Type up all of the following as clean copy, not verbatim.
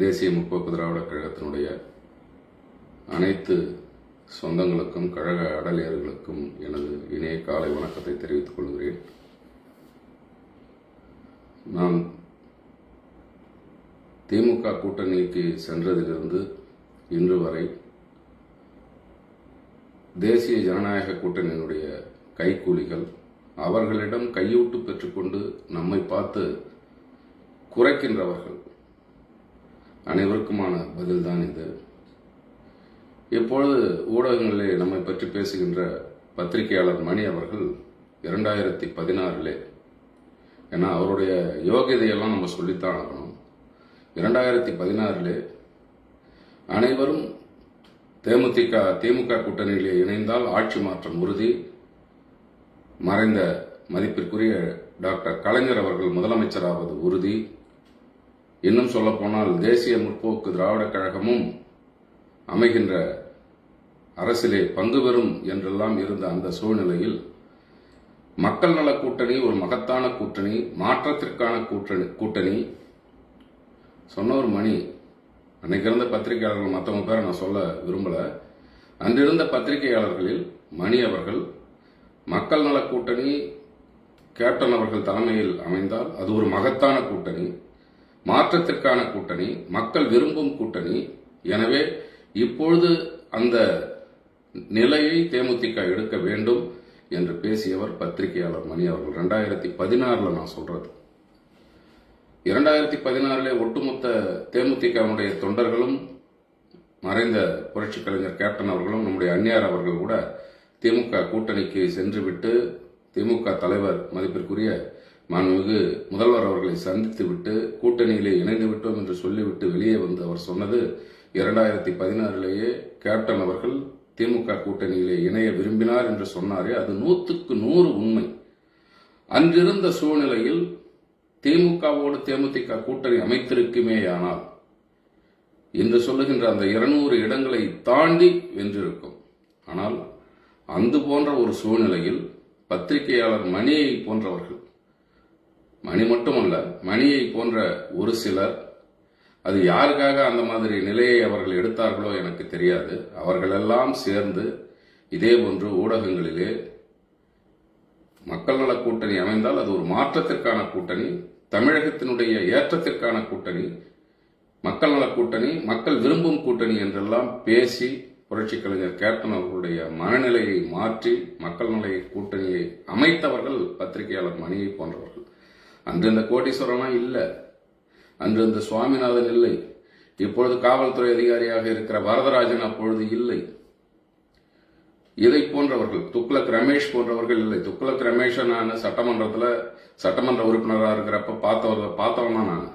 தேசிய முற்போக்கு திராவிடக் கழகத்தினுடைய அனைத்து சொந்தங்களுக்கும் கழக அடலியர்களுக்கும் எனது இணைய காலை வணக்கத்தை தெரிவித்துக் கொள்கிறேன். நான் திமுக கூட்டணிக்கு சென்றதிலிருந்து இன்று வரை தேசிய ஜனநாயக கூட்டணியினுடைய கைக்கூலிகள் அவர்களிடம் கையூட்டு பெற்றுக்கொண்டு நம்மை பார்த்து குறைக்கின்றவர்கள் அனைவருக்குமான பதில்தான் இது. இப்பொழுது ஊடகங்களிலே நம்மை பற்றி பேசுகின்ற பத்திரிகையாளர் மணி அவர்கள் 2016 ஏன்னா அவருடைய யோகியதையெல்லாம் நம்ம சொல்லித்தான் ஆகணும். 2016 அனைவரும் திமுக கூட்டணியிலே இணைந்தால் ஆட்சி மாற்றம் உறுதி, மறைந்த மதிப்பிற்குரிய டாக்டர் கலைஞர் அவர்கள் முதலமைச்சராவது உறுதி, இன்னும் சொல்ல போனால் தேசிய முற்போக்கு திராவிடக் கழகமும் அமைகின்ற அரசிலே பங்கு பெறும் என்றெல்லாம் இருந்த அந்த சூழ்நிலையில் மக்கள் நல கூட்டணி ஒரு மகத்தான கூட்டணி, மாற்றத்திற்கான கூட்டணி சொன்ன ஒரு மணி. அன்னைக்கு இருந்த பத்திரிகையாளர்கள் மற்றவங்க பேரை நான் சொல்ல விரும்பல. அன்றிருந்த பத்திரிகையாளர்களில் மணி அவர்கள் மக்கள் நல கூட்டணி கேப்டன் அவர்கள் தலைமையில் அமைந்தால் அது ஒரு மகத்தான கூட்டணி, மாற்றத்திற்கான கூட்டணி, மக்கள் விரும்பும் கூட்டணி. எனவே இப்பொழுது அந்த நிலையை தேமுதிக எடுக்க வேண்டும் என்று பேசியவர் பத்திரிகையாளர் மணி அவர்கள். 2016 நான் சொல்றது. 2016 ஒட்டுமொத்த தேமுதிகவுடைய தொண்டர்களும் மறைந்த புரட்சி கலைஞர் கேப்டன் அவர்களும் நம்முடைய அந்நியார் அவர்கள் கூட திமுக கூட்டணிக்கு சென்றுவிட்டு திமுக தலைவர் மதிப்பிற்குரிய மாண்புமிகு முதல்வர் அவர்களை சந்தித்து விட்டு கூட்டணியிலே இணைந்து விட்டோம் என்று சொல்லிவிட்டு வெளியே வந்து அவர் சொன்னது 2016 கேப்டன் அவர்கள் திமுக கூட்டணியிலே இணைய விரும்பினார் என்று சொன்னாரே, அது 100க்கு 100 உண்மை. அன்றிருந்த சூழ்நிலையில் திமுகவோடு தேமுதிக கூட்டணி அமைத்திருக்குமேயானால் இன்று சொல்லுகின்ற அந்த 200 இடங்களை தாண்டி வென்றிருக்கும். ஆனால் அந்த போன்ற ஒரு சூழ்நிலையில் பத்திரிகையாளர் மணியை போன்றவர்கள், மணி மட்டுமல்ல மணியை போன்ற ஒரு சிலர், அது யாருக்காக அந்த மாதிரி நிலையை அவர்கள் எடுத்தார்களோ எனக்கு தெரியாது, அவர்களெல்லாம் சேர்ந்து இதே போன்று ஊடகங்களிலே மக்கள் நல கூட்டணி அமைந்தால் அது ஒரு மாற்றத்திற்கான கூட்டணி, தமிழகத்தினுடைய ஏற்றத்திற்கான கூட்டணி, மக்கள் நல கூட்டணி, மக்கள் விரும்பும் கூட்டணி என்றெல்லாம் பேசி புரட்சி கலைஞர் கேப்டன் அவர்களுடைய மனநிலையை மாற்றி மக்கள் நல கூட்டணியை அமைத்தவர்கள் பத்திரிகையாளர் மணியை போன்றவர்கள். அன்று இந்த கோட்டீஸ்வரனா இல்லை, அன்று இந்த சுவாமிநாதன் இல்லை, இப்பொழுது காவல்துறை அதிகாரியாக இருக்கிற வரதராஜன் அப்பொழுது இல்லை, இதை போன்றவர்கள் துக்ளக் ரமேஷ் போன்றவர்கள் இல்லை. துக்ளக் ரமேஷை நான் சட்டமன்ற உறுப்பினராக இருக்கிறப்ப பார்த்தவன் தான் நான்.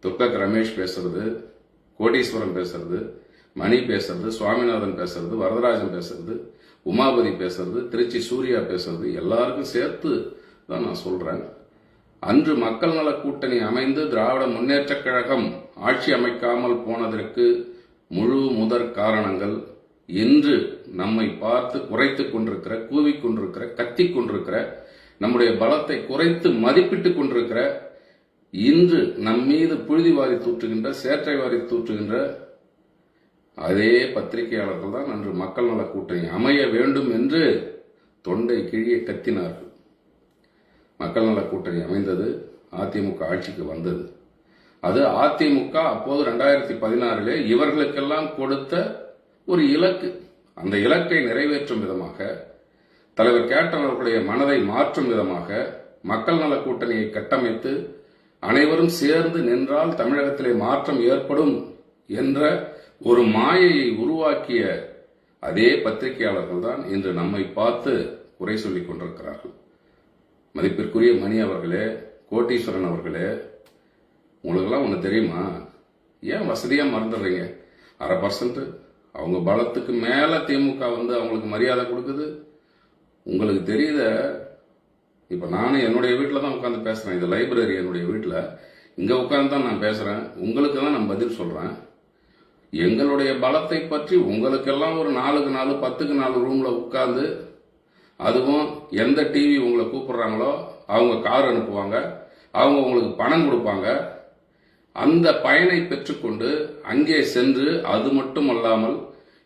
துக்ளக் ரமேஷ் பேசுறது, கோடீஸ்வரன் பேசுறது, மணி பேசுறது, சுவாமிநாதன் பேசுறது, வரதராஜன் பேசுறது, உமாபதி பேசுறது, திருச்சி சூர்யா பேசுறது எல்லாருக்கும் சேர்த்து தான் நான் சொல்றேன். அன்று மக்கள் நல கூட்டணி அமைந்து திராவிட முன்னேற்றக் கழகம் ஆட்சி அமைக்காமல் போனதற்கு முழு முதற் காரணங்கள் இன்று நம்மை பார்த்து குறைத்துக் கொண்டிருக்கிற, கூவிக்கொண்டிருக்கிற, கத்திக் கொண்டிருக்கிற, நம்முடைய பலத்தை குறைத்து மதிப்பிட்டுக் கொண்டிருக்கிற, இன்று நம் மீது புழுதி வாரி தூற்றுகின்ற, சேற்றை வாரி தூற்றுகின்ற அதே பத்திரிகையாளர்கள் தான் அன்று மக்கள் நல கூட்டணி அமைய வேண்டும் என்று தொண்டை கிழிய கத்தினார்கள். மக்கள் நல கூட்டணி அமைந்தது, அதிமுக ஆட்சிக்கு வந்தது. அது அதிமுக அப்போது 2016 இவர்களுக்கெல்லாம் கொடுத்த ஒரு இலக்கு. அந்த இலக்கை நிறைவேற்றும் விதமாக, தலைவர் கேப்டன் அவர்களுடைய மனதை மாற்றும் விதமாக மக்கள் நல கூட்டணியை கட்டமைத்து அனைவரும் சேர்ந்து நின்றால் தமிழகத்திலே மாற்றம் ஏற்படும் என்ற ஒரு மாயையை உருவாக்கிய அதே பத்திரிகையாளர்கள் தான் இன்று நம்மை பார்த்து குறை சொல்லிக் கொண்டிருக்கிறார்கள். மதிப்பிற்குரிய மணி அவர்களே, கோட்டீஸ்வரன் அவர்களே, உங்களுக்கெல்லாம் ஒன்று தெரியுமா? ஏன் வசதியா மறந்துடுறீங்க? 1/2% அவங்க பலத்துக்கு மேல திமுக வந்து அவங்களுக்கு மரியாதை கொடுக்குது. உங்களுக்கு தெரியுத, இப்ப நானும் என்னுடைய வீட்டில் தான் உட்காந்து பேசுறேன். இது லைப்ரரி என்னுடைய வீட்டில், இங்க உட்காந்து தான் நான் பேசுறேன். உங்களுக்கு தான் நான் பதில் சொல்றேன். எங்களுடைய பலத்தை பற்றி உங்களுக்கெல்லாம் ஒரு 4க்கு 4 10க்கு 4 ரூம்ல உட்கார்ந்து, அதுவும் எந்த டிவி உங்களை கூப்பிடுறாங்களோ அவங்க கார் அனுப்புவாங்க, அவங்க உங்களுக்கு பணம் கொடுப்பாங்க, அந்த பயனை பெற்றுக்கொண்டு அங்கே சென்று அது மட்டும் அல்லாமல்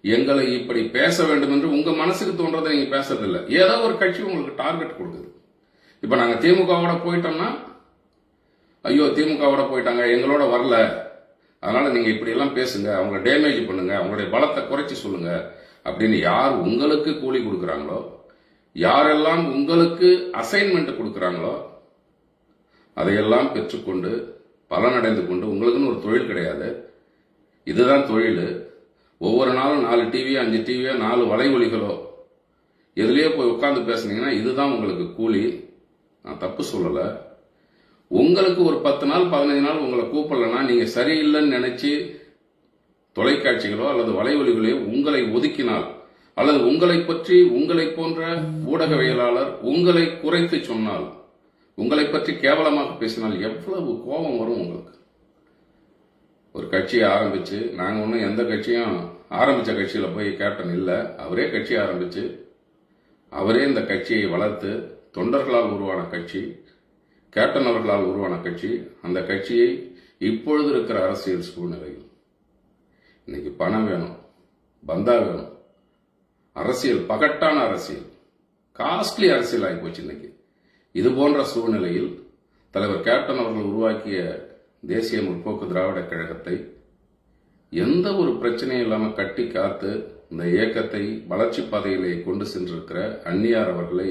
எங்களை இப்படி பேச வேண்டும் என்று உங்க மனசுக்கு தோன்றதை நீங்க பேசுறதில்லை. ஏதோ ஒரு கட்சி உங்களுக்கு டார்கெட் கொடுக்குது. இப்ப நாங்க திமுகவோட போயிட்டோம்னா, ஐயோ திமுகவோட போயிட்டாங்க, எங்களோட வரல, அதனால நீங்க இப்படி எல்லாம் பேசுங்க, அவங்களை டேமேஜ் பண்ணுங்க, அவங்களுடைய பலத்தை குறைச்சி சொல்லுங்க அப்படின்னு யார் உங்களுக்கு கூலி கொடுக்குறாங்களோ, யாரெல்லாம் உங்களுக்கு அசைன்மெண்ட் கொடுக்குறாங்களோ அதையெல்லாம் பெற்றுக்கொண்டு பலனடைந்து கொண்டு, உங்களுக்குன்னு ஒரு தொழில் கிடையாது, இதுதான் தொழில். ஒவ்வொரு நாளும் 4 டிவியோ 5 டிவியோ 4 வலைவொலிகளோ எதுலயே போய் உட்காந்து பேசுனீங்கன்னா இதுதான் உங்களுக்கு கூலி. நான் தப்பு சொல்லலை. உங்களுக்கு ஒரு 10 நாள் 15 நாள் உங்களை கூப்பிடலன்னா நீங்க சரியில்லைன்னு நினைச்சு தொலைக்காட்சிகளோ அல்லது வலைவொலிகளோ உங்களை ஒதுக்கினால், அல்லது உங்களை பற்றி உங்களை போன்ற ஊடகவியலாளர் உங்களை குறைத்து சொன்னால், உங்களை பற்றி கேவலமாக பேசினால் எவ்வளவு கோபம் வரும் உங்களுக்கு. ஒரு கட்சியை ஆரம்பிச்சு, நாங்க ஒன்றும் எந்த கட்சியும் ஆரம்பிச்ச கட்சியில போய் கேப்டன் இல்லை, அவரே கட்சி ஆரம்பிச்சு அவரே இந்த கட்சியை வளர்த்து, தொண்டர்களால் உருவான கட்சி, கேப்டன் அவர்களால் உருவான கட்சி. அந்த கட்சியை இப்பொழுது இருக்கிற அரசியல் சூழ்நிலையில் இன்னைக்கு பணம் வேணும், பந்தா வேணும், அரசியல் பகட்டான அரசியல், காஸ்ட்லி அரசியல் ஆகி போச்சு. இன்னைக்கு இது போன்ற சூழ்நிலையில் தலைவர் கேப்டன் அவர்கள் உருவாக்கிய தேசிய முற்போக்கு திராவிட கழகத்தை எந்த ஒரு பிரச்சனையும் இல்லாமல் கட்டி காத்து இந்த இயக்கத்தை வளர்ச்சி பாதையிலே கொண்டு சென்றிருக்கிற அந்நியார் அவர்களை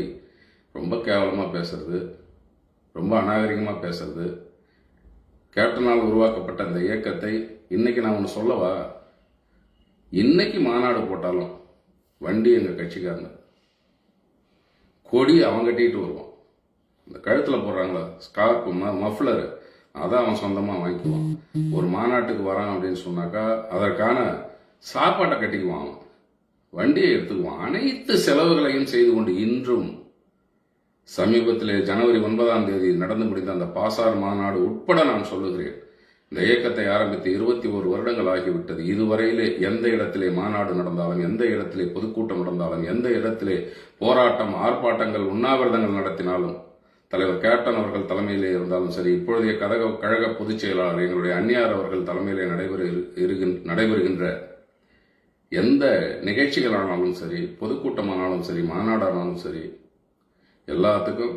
ரொம்ப கேவலமா பேசுறது, ரொம்ப அநாகரிகமா பேசுறது. கேப்டனால் உருவாக்கப்பட்ட இந்த இயக்கத்தை இன்னைக்கு நான் ஒன்று சொல்லவா, இன்னைக்கு மாநாடு போட்டாலும் வண்டி எங்க கட்சிக்காரங்க, கொடி அவன் கட்டிட்டு வருவான், இந்த கழுத்துல போடுறாங்களா ஸ்கார்ப் மஃப்ளர் அதை அவன் சொந்தமா வாங்கிக்குவான். ஒரு மாநாட்டுக்கு வரான் அப்படின்னு சொன்னாக்கா அதற்கான சாப்பாட்டை கட்டிக்குவான், அவன் வண்டியை எடுத்துக்குவான். அனைத்து செலவுகளையும் செய்து கொண்டு இன்றும் சமீபத்திலே ஜனவரி 9ஆம் தேதி நடந்து முடிந்த அந்த பாசார் மாநாடு உட்பட நான் சொல்லுகிறேன், இந்த இயக்கத்தை ஆரம்பித்து 21 வருடங்கள் ஆகிவிட்டது. இதுவரையிலே எந்த இடத்திலே மாநாடு நடந்தாலும், எந்த இடத்திலே பொதுக்கூட்டம் நடந்தாலும், எந்த இடத்திலே போராட்டம் ஆர்ப்பாட்டங்கள் உண்ணாவிரதங்கள் நடத்தினாலும், தலைவர் கேப்டன் அவர்கள் தலைமையிலே இருந்தாலும் சரி, இப்பொழுதைய கழக பொதுச் செயலாளர் எங்களுடைய அந்நியார் அவர்கள் தலைமையிலே நடைபெறுகின்ற எந்த நிகழ்ச்சிகளானாலும் சரி, பொதுக்கூட்டமானாலும் சரி, மாநாடானாலும் சரி, எல்லாத்துக்கும்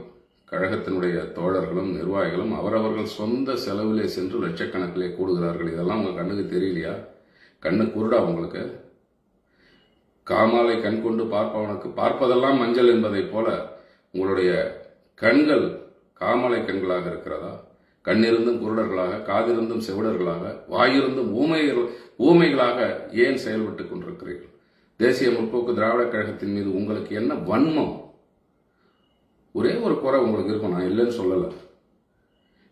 கழகத்தினுடைய தோழர்களும் நிர்வாகிகளும் அவரவர்கள் சொந்த செலவிலே சென்று லட்சக்கணக்கிலே கூடுகிறார்கள். இதெல்லாம் உங்க கண்ணுக்கு தெரியலையா? கண்ணு குருடா உங்களுக்கு? காமாலை கண் கொண்டு பார்ப்பவனுக்கு பார்ப்பதெல்லாம் மஞ்சள் என்பதை போல உங்களுடைய கண்கள் காமாலை கண்களாக இருக்கிறதா? கண்ணிருந்தும் குருடர்களாக, காதிருந்தும் செவிடர்களாக, வாயிருந்தும் ஊமைகளாக ஏன் செயல்பட்டுக் கொண்டிருக்கிறீர்கள்? தேசிய முற்போக்கு திராவிட கழகத்தின் மீது உங்களுக்கு என்ன வன்மம்? ஒரே ஒரு குறை உங்களுக்கு இருக்கும், நான் இல்லைன்னு சொல்லலை.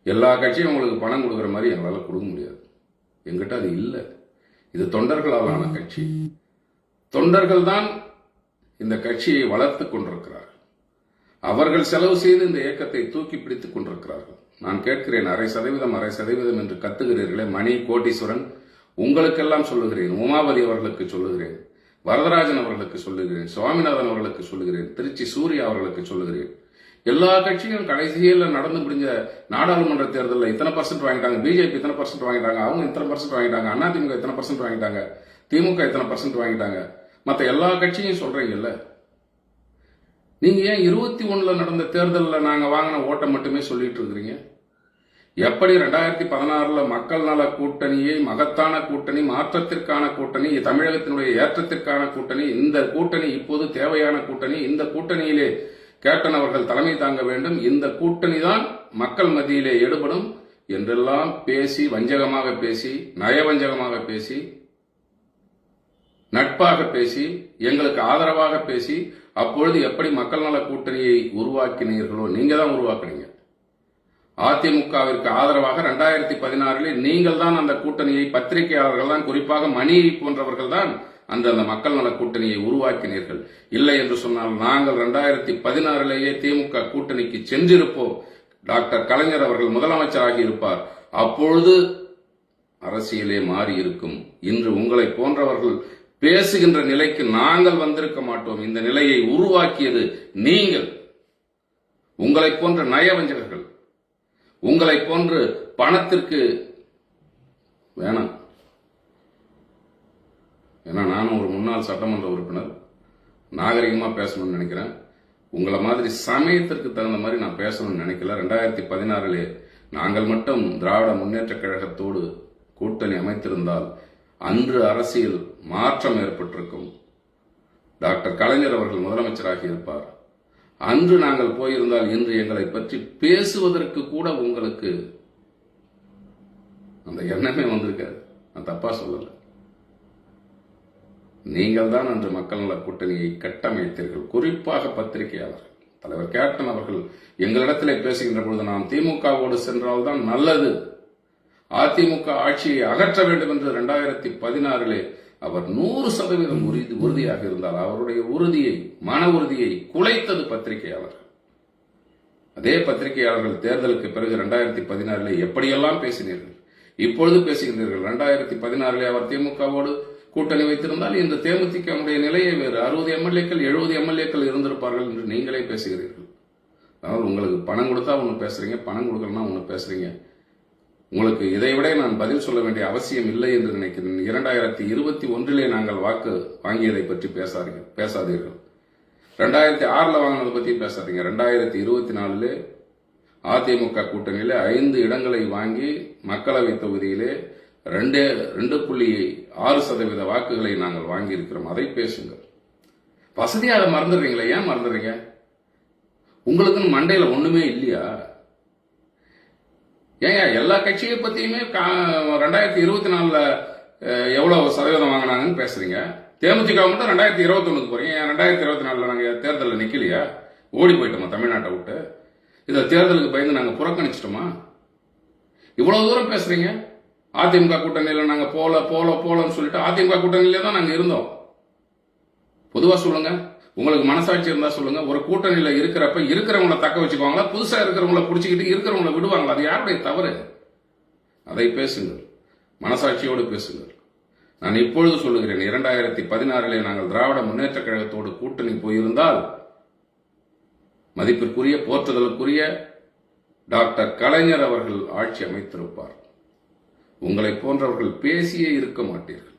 எல்லா கட்சியும் உங்களுக்கு பணம் கொடுக்குற மாதிரி எங்களால் கொடுக்க முடியாது, எங்கிட்ட அது இல்லை. இது தொண்டர்களாலான கட்சி, தொண்டர்கள் தான் இந்த கட்சியை வளர்த்து கொண்டிருக்கிறார்கள். அவர்கள் செலவு செய்து இந்த இயக்கத்தை தூக்கி பிடித்துக் கொண்டிருக்கிறார்கள். நான் கேட்கிறேன், 0.5% என்று கத்துகிறீர்களே, மணி கோட்டீஸ்வரன் உங்களுக்கெல்லாம் சொல்லுகிறேன், உமாபதி அவர்களுக்கு சொல்லுகிறேன், வரதராஜன் அவர்களுக்கு சொல்லுகிறேன், சுவாமிநாதன் அவர்களுக்கு சொல்லுகிறேன், திருச்சி சூர்யா அவர்களுக்கு சொல்லுகிறேன். எல்லா கட்சியும் கடைசியில் நடந்து முடிஞ்ச நாடாளுமன்ற தேர்தலில் இத்தனை % வாங்கிட்டாங்க, பிஜேபி இத்தனை % வாங்கிட்டாங்க, அவங்க இத்தனை % வாங்கிட்டாங்க, அதிமுக இத்தனை % வாங்கிட்டாங்க, திமுக இத்தனை % வாங்கிட்டாங்க, மற்ற எல்லா கட்சியும் சொல்றீங்கல்ல. நீங்க ஏன் 21 நடந்த தேர்தலில் நாங்க வாங்கின ஓட்டை மட்டுமே சொல்லிட்டு இருக்கிறீங்க? எப்படி 2016 மக்கள் நல கூட்டணியை மகத்தான கூட்டணி, மாற்றத்திற்கான கூட்டணி, தமிழகத்தினுடைய ஏற்றத்திற்கான கூட்டணி, இந்த கூட்டணி இப்போது தேவையான கூட்டணி, இந்த கூட்டணியிலே கேப்டன் அவர்கள் தலைமை தாங்க வேண்டும், இந்த கூட்டணி தான் மக்கள் மத்தியிலே எடுபடும் என்றெல்லாம் பேசி, வஞ்சகமாக பேசி, நயவஞ்சகமாக பேசி, நட்பாக பேசி, எங்களுக்கு ஆதரவாக பேசி, அப்பொழுது எப்படி மக்கள் நல கூட்டணியை உருவாக்கினீர்களோ, நீங்க தான் உருவாக்குனீங்க. அதிமுகவிற்கு ஆதரவாக 2016 நீங்கள் தான் அந்த கூட்டணியை, பத்திரிகையாளர்கள் தான், குறிப்பாக மணி போன்றவர்கள் தான் அந்த மக்கள் நல கூட்டணியை உருவாக்கினீர்கள். இல்லை என்று சொன்னால் நாங்கள் 2016 திமுக கூட்டணிக்கு சென்றிருப்போம். டாக்டர் கலைஞர் அவர்கள் முதலமைச்சராகி இருப்பார். அப்பொழுது அரசியலே மாறி இருக்கும். இன்று உங்களை போன்றவர்கள் பேசுகின்ற நிலைக்கு நாங்கள் வந்திருக்க மாட்டோம். இந்த நிலையை உருவாக்கியது நீங்கள். உங்களை போன்ற நயவஞ்சகர்கள், உங்களை போன்று பணத்திற்கு வேணாம். ஏன்னா நானும் ஒரு முன்னாள் சட்டமன்ற உறுப்பினர், நாகரிகமாக பேசணும்னு நினைக்கிறேன். உங்களை மாதிரி சமயத்திற்கு தகுந்த மாதிரி நான் பேசணும்னு நினைக்கல. 2016 நாங்கள் மட்டும் திராவிட முன்னேற்ற கழகத்தோடு கூட்டணி அமைத்திருந்தால் அன்று அரசியல் மாற்றம் ஏற்பட்டிருக்கும். டாக்டர் கலைஞர் அவர்கள் முதலமைச்சராகி இருப்பார். அன்று நாங்கள் போயிருந்தால் இன்று எங்களை பற்றி பேசுவதற்கு கூட உங்களுக்கு அந்த எண்ணமே வந்திருக்காது. நான் தப்பா சொல்லல. நீங்கள் தான் அன்று மக்கள் நல கூட்டணியை கட்டமைத்தீர்கள். குறிப்பாக பத்திரிகையாளர்கள். தலைவர் கேப்டன் அவர்கள் எங்களிடத்திலே பேசுகின்ற பொழுது நாம் திமுகவோடு சென்றால்தான் நல்லது, அதிமுக ஆட்சியை அகற்ற வேண்டும் என்று 2016 அவர் 100% உறுதியாக இருந்தால் அவருடைய உறுதியை, மன உறுதியை குலைத்தது பத்திரிகையாளர்கள். அதே பத்திரிகையாளர்கள் தேர்தலுக்கு பிறகு 2016 எப்படியெல்லாம் பேசினீர்கள், இப்பொழுது பேசுகின்றீர்கள். 2016 அவர் திமுகவோடு கூட்டணி வைத்திருந்தால் இந்த தேமுதிகவுடைய நிலையை வேறு. 60 எம்எல்ஏக்கள் 70 எம்எல்ஏக்கள் இருந்திருப்பார்கள் என்று நீங்களே பேசுகிறீர்கள். அதாவது உங்களுக்கு பணம் கொடுத்தா ஒன்று பேசுறீங்க, பணம் கொடுக்கலன்னா ஒன்று பேசுறீங்க. உங்களுக்கு இதை விட நான் பதில் சொல்ல வேண்டிய அவசியம் இல்லை என்று நினைக்கிறேன். 2021 நாங்கள் வாக்கு வாங்கியதை பற்றி பேசாதீர்கள். 2006 வாங்கினதை பற்றி பேசாதீங்க. 2024 அதிமுக கூட்டணியில 5 இடங்களை வாங்கி மக்களவை தொகுதியிலே 2.6% வாக்குகளை நாங்கள் வாங்கி இருக்கிறோம். அதை பேசுங்கள். வசதியாக மறந்துடுறீங்களா? ஏன் மறந்துடுறீங்க? உங்களுக்குன்னு மண்டையில ஒண்ணுமே இல்லையா? ஏங்க எல்லா கட்சியை பத்தியுமே 2024 எவ்வளவு சதவீதம் வாங்கினாங்கன்னு பேசுறீங்க. தேமுதிக மட்டும் 2021 போறீங்க. 2024 நாங்க தேர்தலில் நிக்கலையா? ஓடி போயிட்டோமா தமிழ்நாட்டை விட்டு? இதை தேர்தலுக்கு பயந்து நாங்க புறக்கணிச்சிட்டோமா? இவ்வளவு தூரம் பேசுறீங்க. அதிமுக கூட்டணியில நாங்க போலன்னு சொல்லிட்டு அதிமுக கூட்டணியில தான் நாங்க இருந்தோம். பொதுவா சொல்லுங்க, உங்களுக்கு மனசாட்சி இருந்தா சொல்லுங்க. ஒரு கூட்டணியில இருக்கிறப்ப இருக்கிறவங்களை தக்க வச்சுக்குவாங்களா, புதுசா இருக்கிறவங்களை புடிச்சுக்கிட்டு இருக்கிறவங்களை விடுவாங்களா? அது யாருடைய தவறு? அதை பேசுங்கள், மனசாட்சியோடு பேசுங்கள். நான் இப்பொழுது சொல்லுகிறேன், 2016 நாங்கள் திராவிட முன்னேற்ற கழகத்தோடு கூட்டணி போயிருந்தால் மதிப்பிற்குரிய போற்றுதலுக்குரிய டாக்டர் கலைஞர் அவர்கள் ஆட்சி அமைத்திருப்பார். உங்களை போன்றவர்கள் பேசியே இருக்க மாட்டீர்கள்.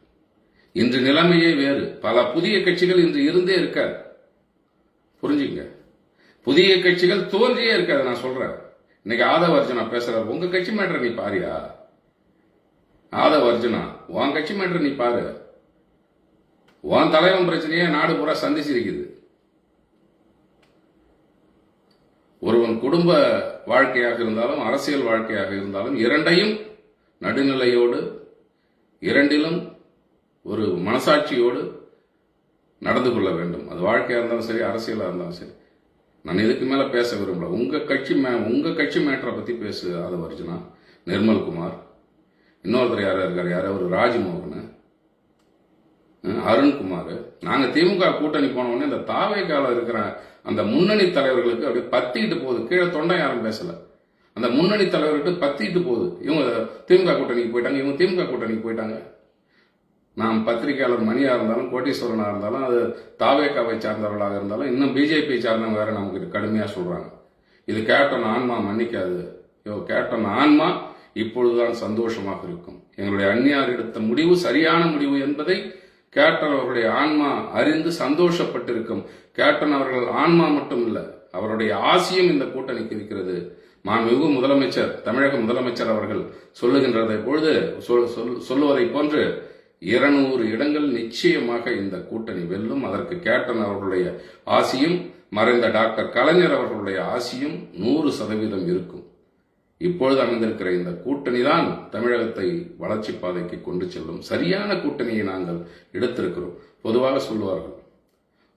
இன்று நிலைமையே வேறு. பல புதிய கட்சிகள் இன்று இருந்தே இருக்காது. புரிஞ்சுங்க, புதிய கட்சிகள் தோன்றியே இருக்காது. நான் சொல்றேன், இன்னைக்கு ஆதவ அர்ஜுனா பேசுறாரு. உங்க கட்சி மேட்டர் நீ பாரியா? ஆதவ அர்ஜுனா, உன் கட்சி மேட்டர் நீ பாரு. உன் தலைவன் பிரச்சனையே நாடு பூரா சந்திச்சிருக்குது. ஒருவன் குடும்ப வாழ்க்கையாக இருந்தாலும் அரசியல் வாழ்க்கையாக இருந்தாலும் இரண்டையும் நடுநிலையோடு, இரண்டிலும் ஒரு மனசாட்சியோடு நடந்து கொள்ள வேண்டும். அது வாழ்க்கையா இருந்தாலும் சரி, அரசியலா இருந்தாலும் சரி. நான் இதுக்கு மேல பேச விரும்பல. உங்க கட்சி மேட்டரை பத்தி பேசு ஆதவ அர்ஜுனா. நிர்மல்குமார், இன்னொருத்தர் யாரா இருக்காரு, யாரோ ஒரு ராஜ்மோகன், அருண்குமார். நாங்க திமுக கூட்டணி போன உடனே இந்த தாவேகால இருக்கிற அந்த முன்னணி தலைவர்களுக்கு அப்படியே பத்திட்டு போகுது. கீழே தொண்டை யாரும் பேசல. அந்த முன்னணி தலைவர்களுக்கு பத்திட்டு போகுது. இவங்க திமுக கூட்டணிக்கு போயிட்டாங்க, இவங்க திமுக கூட்டணிக்கு போயிட்டாங்க. நாம் பத்திரிகையாளர் மணியா இருந்தாலும், கோட்டீஸ்வரனா இருந்தாலும், அது தாவேகாவை சார்ந்தவர்களாக இருந்தாலும், இன்னும் பிஜேபி சார்ந்தவங்க வேற நமக்கு கடுமையா சொல்றாங்க. இது கேப்டன் ஆன்மா மன்னிக்காது. கேப்டன் ஆன்மா இப்பொழுதுதான் சந்தோஷமாக இருக்கும். எங்களுடைய அந்நியார் எடுத்த முடிவு சரியான முடிவு என்பதை கேப்டன் அவர்களுடைய ஆன்மா அறிந்து சந்தோஷப்பட்டிருக்கும். கேப்டன் அவர்கள் ஆன்மா மட்டும் இல்ல, அவருடைய ஆசியும் இந்த கூட்டணிக்கு இருக்கிறது. மாண்புமிகு முதலமைச்சர், தமிழக முதலமைச்சர் அவர்கள் சொல்லுகின்றதை பொழுது சொல்லுவதை போன்று 200 இடங்கள் நிச்சயமாக இந்த கூட்டணி வெல்லும். அதற்கு கேப்டன் அவர்களுடைய ஆசியும், மறைந்த டாக்டர் கலைஞர் அவர்களுடைய ஆசியும் 100% இருக்கும். இப்பொழுது அமைந்திருக்கிற இந்த கூட்டணி தான் தமிழகத்தை வளர்ச்சி பாதைக்கு கொண்டு செல்லும். சரியான கூட்டணியை நாங்கள் எடுத்திருக்கிறோம். பொதுவாக சொல்லுவார்கள்,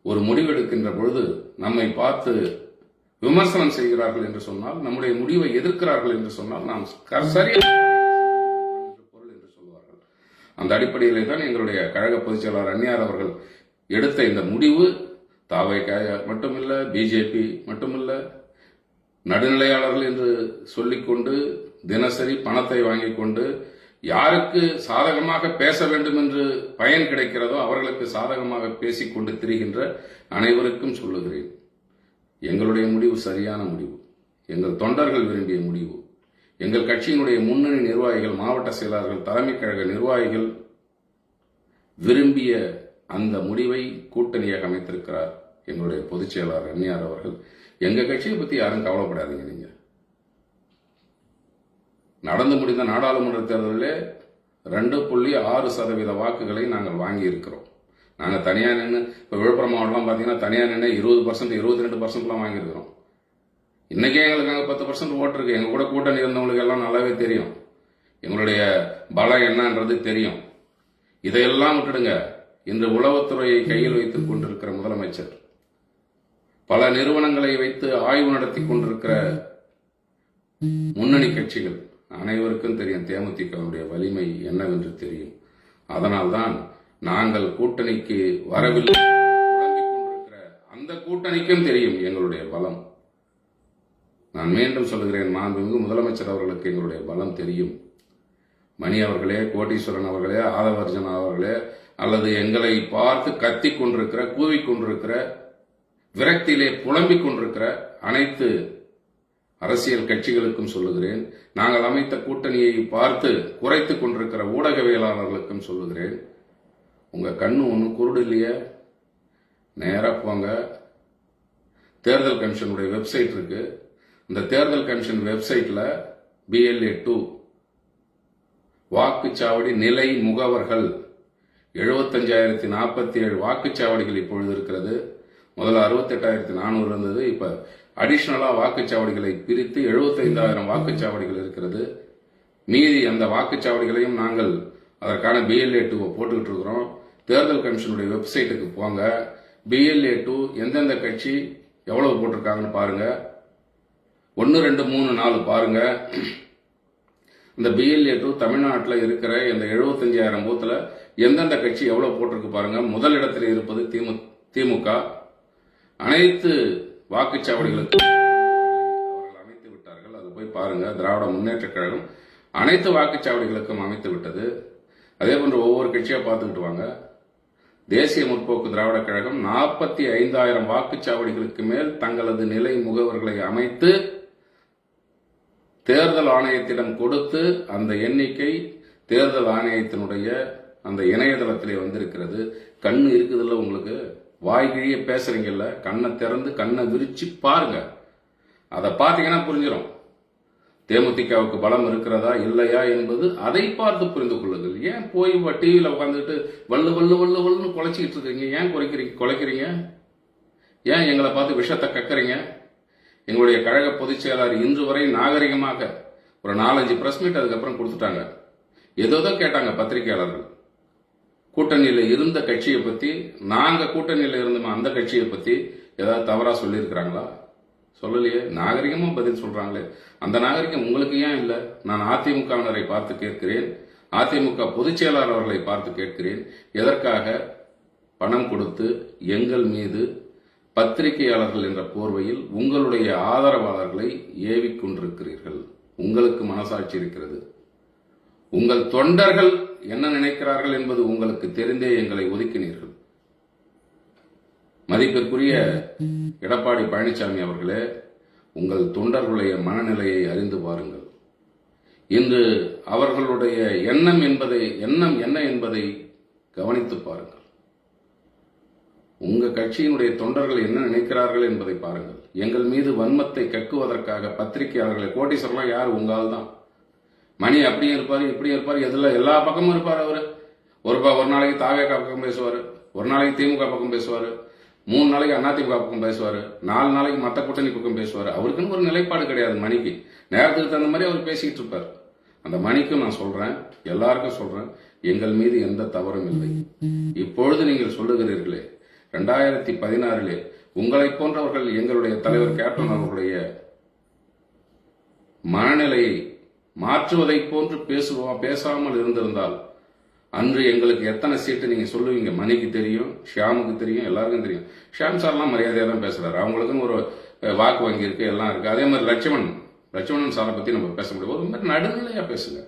ஒரு முடிவெடுக்கின்ற பொழுது நம்மை பார்த்து விமர்சனம் செய்கிறார்கள் என்று சொன்னால், நம்முடைய முடிவை எதிர்க்கிறார்கள் என்று சொன்னால் நாம் சரியான பொருள் என்று சொல்வார்கள். அந்த அடிப்படையிலே தான் எங்களுடைய கழக பொதுச் செயலாளர் அந்நியார் அவர்கள் எடுத்த இந்த முடிவு தாவேகா மட்டுமில்ல, பிஜேபி மட்டுமில்ல, நடுநிலையாளர்கள் என்று சொல்லிக்கொண்டு தினசரி பணத்தை வாங்கிக் கொண்டு யாருக்கு சாதகமாக பேச வேண்டும் என்று பயன் கிடைக்கிறதோ அவர்களுக்கு சாதகமாக பேசிக்கொண்டு திரிகின்ற அனைவருக்கும் சொல்லுகிறேன், எங்களுடைய முடிவு சரியான முடிவு, எங்கள் தொண்டர்கள் விரும்பிய முடிவு. எங்கள் கட்சியினுடைய முன்னணி நிர்வாகிகள், மாவட்ட செயலாளர்கள், தலைமை கழக நிர்வாகிகள் விரும்பிய அந்த முடிவை கூட்டணியாக அமைத்திருக்கிறார் எங்களுடைய பொதுச் செயலாளர் எம்ஆர் அவர்கள். எங்க கட்சியை பத்தி யாரும் கவலைப்படாதீங்க. நீங்க நடந்து முடிந்த நாடாளுமன்ற தேர்தலிலே 2.6% வாக்குகளை நாங்கள் வாங்கி இருக்கிறோம். நாங்கள் தனியாக நின்று இப்போ விழுப்புரம் மாவட்டம்லாம் பார்த்தீங்கன்னா தனியாக நின்று 20%, 22% வாங்கியிருக்கிறோம். இன்னைக்கே எங்களுக்கு அங்கே 10% ஓட்டு இருக்கு. எங்க கூட கூட்டணி இருந்தவங்களுக்கு எல்லாம் நல்லாவே தெரியும் எங்களுடைய பலம் என்னன்றது தெரியும். இதையெல்லாம் விட்டுடுங்க. இன்று உளவுத்துறையை கையில் வைத்துக் கொண்டிருக்கிற முதலமைச்சர், பல நிறுவனங்களை வைத்து ஆய்வு நடத்தி கொண்டிருக்கிற முன்னணி கட்சிகள் அனைவருக்கும் தெரியும் தேமுதிகவுடைய வலிமை என்னவென்று தெரியும். அதனால்தான் நாங்கள் கூட்டணிக்கு வரவில்லை புலம்பிக் கொண்டிருக்கிற அந்த கூட்டணிக்கும் தெரியும் எங்களுடைய பலம். நான் மீண்டும் சொல்லுகிறேன், மாண்புமிகு முதலமைச்சர் அவர்களுக்கு எங்களுடைய பலம் தெரியும். மணி அவர்களே, கோட்டீஸ்வரன் அவர்களே, ஆதவர்ஜன் அவர்களே, அல்லது எங்களை பார்த்து கத்தி கொண்டிருக்கிற, கூவிக்கொண்டிருக்கிற, விரக்தியிலே புலம்பிக் கொண்டிருக்கிற அனைத்து அரசியல் கட்சிகளுக்கும் சொல்லுகிறேன். நாங்கள் அமைத்த கூட்டணியை பார்த்து குறைத்துக் கொண்டிருக்கிற ஊடகவியலாளர்களுக்கும் சொல்லுகிறேன், உங்க கண்ணு ஒன்றும் குருடு இல்லையே, நேரா போங்க. தேர்தல் கமிஷனுடைய வெப்சைட் இருக்கு. இந்த தேர்தல் கமிஷன் வெப்சைட்ல BLA 2 வாக்குச்சாவடி நிலை முகவர்கள் 75,047 வாக்குச்சாவடிகள் இப்பொழுது இருக்கிறது. முதல்ல 68,400 இருந்தது. இப்ப அடிஷனலா வாக்குச்சாவடிகளை பிரித்து 75,000 வாக்குச்சாவடிகள் இருக்கிறது. மீதி அந்த வாக்குச்சாவடிகளையும் நாங்கள் அதற்கான BLA 2 போட்டுக்கிட்டு இருக்கிறோம். தேர்தல் கமிஷனுடைய வெப்சைட்டுக்கு போங்க. BLA 2 எந்தெந்த கட்சி எவ்வளவு போட்டிருக்காங்கன்னு பாருங்க. 1, 2, 3, 4 பாருங்க. இந்த BLA 2 தமிழ்நாட்டில் இருக்கிற இந்த 75,000 பூத்துல எந்தெந்த கட்சி எவ்வளவு போட்டிருக்கு பாருங்க. முதல் இடத்தில் இருப்பது திமுக. அனைத்து வாக்குச்சாவடிகளுக்கு அவர்கள் அமைத்து விட்டார்கள். அது போய் பாருங்க. திராவிட முன்னேற்ற கழகம் அனைத்து வாக்குச்சாவடிகளுக்கும் அமைத்து விட்டது. அதே போன்று ஒவ்வொரு கட்சியா பார்த்துக்கிட்டு வாங்க. தேசிய முற்போக்கு திராவிட கழகம் 45,000 வாக்குச்சாவடிகளுக்கு மேல் தங்களது நிலை முகவர்களை அமைத்து தேர்தல் ஆணையத்திடம் கொடுத்து அந்த எண்ணிக்கை தேர்தல் ஆணையத்தினுடைய அந்த இணையதளத்திலே வந்திருக்கிறது. கண்ணு இருக்குதுல்ல உங்களுக்கு, வாய்கிழிய பேசுறீங்கல்ல, கண்ணை திறந்து கண்ணை விரிச்சு பாருங்க. அதை பார்த்தீங்கன்னா புரிஞ்சிடும் தேமுதிகவுக்கு பலம் இருக்கிறதா இல்லையா என்பது. அதை பார்த்து புரிந்து கொள்ளுங்கள். ஏன் போய் டிவியில உட்காந்துட்டு வல்லு வல்லு வல்லு வல்லுன்னு குலைச்சிக்கிட்டு இருக்கீங்க? ஏன் குலைக்கிறீங்க? ஏன் எங்களை பார்த்து விஷத்தை கக்குறீங்க? எங்களுடைய கழக பொதுச் செயலாளர் இன்று வரை நாகரிகமாக ஒரு 4-5 பிரஸ் மீட் அதுக்கப்புறம் கொடுத்துட்டாங்க. ஏதோ கேட்டாங்க பத்திரிகையாளர்கள். கூட்டணியில இருந்த கட்சியை பத்தி, நாங்க கூட்டணியில இருந்தோம் அந்த கட்சியை பத்தி ஏதாவது தவறா சொல்லியிருக்கிறாங்களா? சொல்லலையே. நாகரிகமா பதில் சொல்றாங்களே. அந்த நாகரிகம் உங்களுக்கு ஏன் இல்லை? நான் அதிமுகவினரை பார்த்து கேட்கிறேன், அதிமுக பொதுச் செயலாளர் அவர்களை பார்த்து கேட்கிறேன், எதற்காக பணம் கொடுத்து எங்கள் மீது பத்திரிகையாளர்கள் என்ற போர்வையில் உங்களுடைய ஆதரவாளர்களை ஏவிக் கொண்டிருக்கிறீர்கள்? உங்களுக்கு மனசாட்சி இருக்கிறது. உங்கள் தொண்டர்கள் என்ன நினைக்கிறார்கள் என்பது உங்களுக்கு தெரிந்தே எங்களை ஒதுக்கினீர்கள். மதிப்பிற்குரிய எடப்பாடி பழனிசாமி அவர்களே, உங்கள் தொண்டர்களுடைய மனநிலையை அறிந்து பாருங்கள். இன்று அவர்களுடைய எண்ணம் என்ன என்பதை கவனித்து பாருங்கள். உங்க கட்சியினுடைய தொண்டர்கள் என்ன நினைக்கிறார்கள் என்பதை பாருங்கள். எங்கள் மீது வன்மத்தை கக்குவதற்காக பத்திரிகையாளர்களை, கோட்டீஸ்வரர்லாம் யார்? உங்கால் தான். மணி அப்படியும் இருப்பாரு, இப்படியும் இருப்பாரு, எதுல எல்லா பக்கமும் இருப்பாரு. அவரு ஒரு நாளைக்கு தாவேகா பக்கம் பேசுவாரு, ஒரு நாளைக்கு திமுக பக்கம் பேசுவாரு, 3 நாளைக்கு அதிமுக பக்கம் பேசுவாரு, 4 நாளைக்கு மற்ற கூட்டணி பக்கம் பேசுவாரு. அவருக்குன்னு ஒரு நிலைப்பாடு கிடையாது. மணிக்கு நேரத்துக்கு தகுந்த மாதிரி அவர் பேசிக்கிட்டு இருப்பார். அந்த மணிக்கும் நான் சொல்றேன், எல்லாருக்கும் சொல்றேன், எங்கள் மீது எந்த தவறும் இல்லை. இப்பொழுது நீங்கள் சொல்லுகிறீர்களே, 2016 உங்களை போன்றவர்கள் எங்களுடைய தலைவர் கேப்டன் அவர்களுடைய மனநிலையை மாற்றுவதை போன்று பேசாமல் இருந்திருந்தால் அன்று எங்களுக்கு எத்தனை சீட்டு நீங்க சொல்லுவீங்க? மணிக்கு தெரியும், ஷியாமுக்கு தெரியும், எல்லாருக்கும் தெரியும். ஷியாம் சார்லாம் மரியாதையா தான் பேசுறாரு. அவங்களுக்குன்னு ஒரு வாக்கு வங்கி இருக்கு, எல்லாம் இருக்கு. அதே மாதிரி லட்சுமணன் சாரை பத்தி நம்ம பேச முடியும். ஒரு மாதிரி நடுநிலையா பேசுங்க.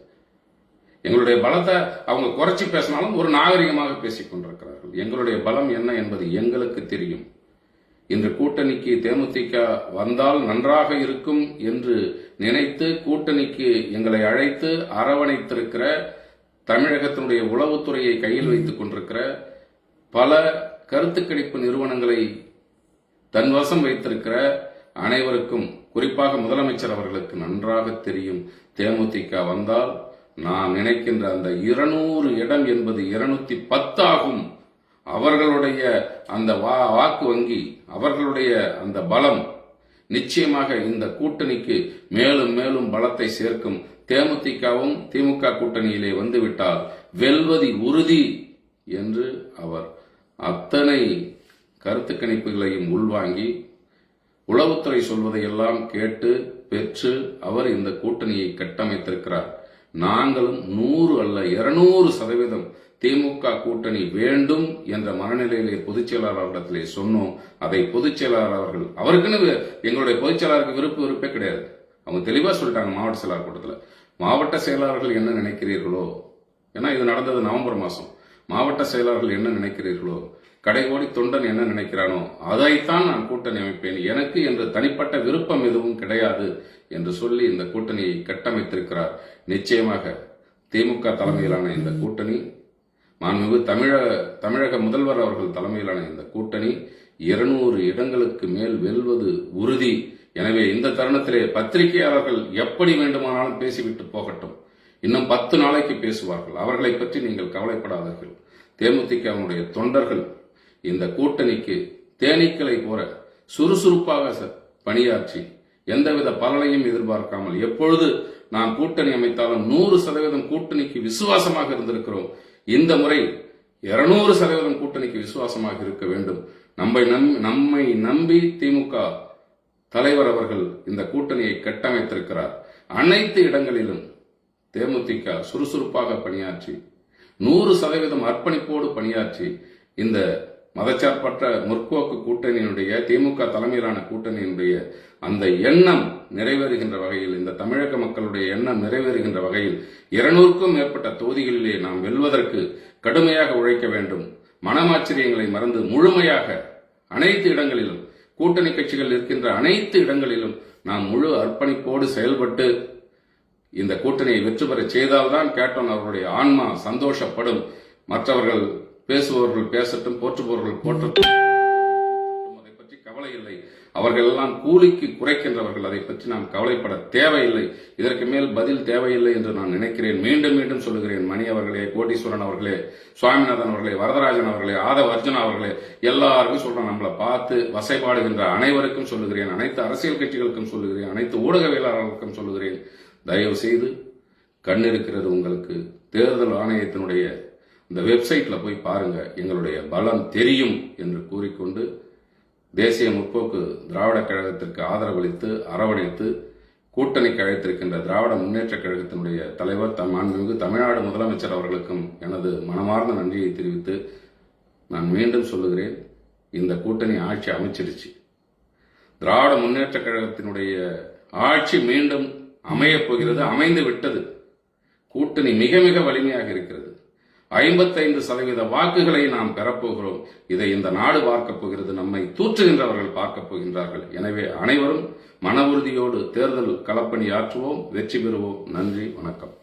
எங்களுடைய பலத்தை அவங்க குறைச்சி பேசினாலும் ஒரு நாகரிகமாக பேசிக் கொண்டிருக்கிறார்கள். எங்களுடைய பலம் என்ன என்பது எங்களுக்கு தெரியும். இன்று கூட்டணிக்கு தேமுதிக வந்தால் நன்றாக இருக்கும் என்று நினைத்து கூட்டணிக்கு எங்களை அழைத்து அரவணைத்திருக்கிற, தமிழகத்தினுடைய உளவுத்துறையை கையில் வைத்துக் கொண்டிருக்கிற, பல கருத்து கணிப்பு நிறுவனங்களை தன்வசம் வைத்திருக்கிற அனைவருக்கும், குறிப்பாக முதலமைச்சர் அவர்களுக்கு நன்றாக தெரியும், தேமுதிக வந்தால் நான் நினைக்கின்ற அந்த 200 இடம் என்பது 210 ஆகும். அவர்களுடைய அந்த வாக்கு வங்கி, அவர்களுடைய அந்த பலம் நிச்சயமாக இந்த கூட்டணிக்கு மேலும் மேலும் பலத்தை சேர்க்கும். தேமுதிகவும் திமுக கூட்டணியிலே வந்துவிட்டால் வெல்வதி உறுதி என்று அவர் அத்தனை கருத்து கணிப்புகளையும் உள்வாங்கி உளவுத்துறை சொல்வதையெல்லாம் கேட்டு பெற்று அவர் இந்த கூட்டணியை கட்டமைத்திருக்கிறார். நாங்களும் 100 அல்ல 200% திமுக கூட்டணி வேண்டும் என்ற மனநிலையிலே பொதுச் செயலாளரிடத்திலே சொன்னோம். அதை பொதுச் செயலாளர் அவர்கள், அவருக்குன்னு எங்களுடைய பொதுச் செயலாளருக்கு விருப்பே கிடையாது. அவங்க தெளிவா சொல்லிட்டாங்க மாவட்ட செயலாளர் கூட்டத்தில், மாவட்ட செயலாளர்கள் என்ன நினைக்கிறீர்களோ, ஏன்னா இது நடந்தது நவம்பர் மாசம், மாவட்ட செயலாளர்கள் என்ன நினைக்கிறீர்களோ, கடைகோடி தொண்டன் என்ன நினைக்கிறானோ அதைத்தான் நான் கூட்டணி அமைப்பேன், எனக்கு என்று தனிப்பட்ட விருப்பம் எதுவும் கிடையாது என்று சொல்லி இந்த கூட்டணியை கட்டமைத்திருக்கிறார். நிச்சயமாக திமுக தலைமையிலான இந்த கூட்டணி, மாண்புமிகு தமிழக முதல்வர் அவர்கள் தலைமையிலான இந்த கூட்டணி 200 இடங்களுக்கு மேல் வெல்வது உறுதி. எனவே இந்த தருணத்திலே பத்திரிகையாளர்கள் எப்படி வேண்டுமானாலும் பேசிவிட்டு போகட்டும், இன்னும் 10 நாளைக்கு பேசுவார்கள், அவர்களை பற்றி நீங்கள் கவலைப்படாதீர்கள். தேமுதிகவுடைய தொண்டர்கள் இந்த கூட்டணிக்கு தேனீக்களை போல சுறுசுறுப்பாக பணியாற்றி எந்தவித பலனையும் எதிர்பார்க்காமல், எப்பொழுது நாம் கூட்டணி அமைத்தாலும் 100% கூட்டணிக்கு விசுவாசமாக இருந்திருக்கிறோம். இந்த முறை 200% கூட்டணிக்கு விசுவாசமாக இருக்க வேண்டும். நம்மை நம்பி திமுக தலைவர் அவர்கள் இந்த கூட்டணியை கட்டமைத்திருக்கிறார். அனைத்து இடங்களிலும் தேமுதிக சுறுசுறுப்பாக பணியாற்றி 100% அர்ப்பணிப்போடு பணியாற்றி இந்த மதச்சார்பற்ற முற்போக்கு கூட்டணியினுடைய, திமுக தலைமையிலான கூட்டணியினுடைய அந்த எண்ணம் நிறைவேறுகின்ற வகையில், இந்த தமிழக மக்களுடைய எண்ணம் நிறைவேறுகின்ற வகையில் 200க்கும் மேற்பட்ட தொகுதிகளிலே நாம் வெல்வதற்கு கடுமையாக உழைக்க வேண்டும். மனமாச்சரியங்களை மறந்து முழுமையாக அனைத்து இடங்களிலும், கூட்டணி கட்சிகள் இருக்கின்ற அனைத்து இடங்களிலும் நாம் முழு அர்ப்பணிப்போடு செயல்பட்டு இந்த கூட்டணியை வெற்றி பெற செய்தால்தான் கேப்டன் அவர்களுடைய ஆன்மா சந்தோஷப்படும். மற்றவர்கள் பேசுபவர்கள் பேசட்டும், போற்றுபவர்கள் போற்றட்டும், அதை பற்றி கவலை இல்லை. அவர்கள் எல்லாம் கூலிக்கு குறைக்கின்றவர்கள், அதை பற்றி நாம் கவலைப்பட தேவையில்லை. இதற்கு மேல் பதில் தேவையில்லை என்று நான் நினைக்கிறேன். மீண்டும் மீண்டும் சொல்லுகிறேன், மணி அவர்களே, கோட்டீஸ்வரன் அவர்களே, சுவாமிநாதன் அவர்களே, வரதராஜன் அவர்களே, ஆதவ அர்ஜுனா அவர்களே, எல்லாருக்கும் சொல்றேன், நம்மளை பார்த்து வசைபாடுகின்ற அனைவருக்கும் சொல்லுகிறேன், அனைத்து அரசியல் கட்சிகளுக்கும் சொல்லுகிறேன், அனைத்து ஊடகவியலாளர்களுக்கும் சொல்லுகிறேன், தயவு செய்து கண் இருக்கிறது உங்களுக்கு, தேர்தல் ஆணையத்தினுடைய இந்த வெப்சைட்ல போய் பாருங்க, எங்களுடைய பலம் தெரியும் என்று கூறிக்கொண்டு தேசிய முற்போக்கு திராவிட கழகத்திற்கு ஆதரவளித்து அரவணைத்து கூட்டணிக்கு அழைத்திருக்கின்ற திராவிட முன்னேற்ற கழகத்தினுடைய தலைவர் மாண்புமிகு தமிழ்நாடு முதலமைச்சர் அவர்களுக்கும் எனது மனமார்ந்த நன்றியை தெரிவித்து நான் மீண்டும் சொல்லுகிறேன், இந்த கூட்டணி ஆட்சி அமைச்சிருச்சு. திராவிட முன்னேற்ற கழகத்தினுடைய ஆட்சி மீண்டும் அமையப் போகிறது, அமைந்து விட்டது. கூட்டணி மிக மிக வலிமையாக இருக்கிறது. 55% வாக்குகளை நாம் பெறப்போகிறோம். இதை இந்த நாடு பார்க்கப் போகிறது, நம்மை தூற்றுகின்றவர்கள் பார்க்கப் போகின்றார்கள். எனவே அனைவரும் மன உறுதியோடு தேர்தல் களப்பணி ஆற்றுவோம், வெற்றி பெறுவோம். நன்றி, வணக்கம்.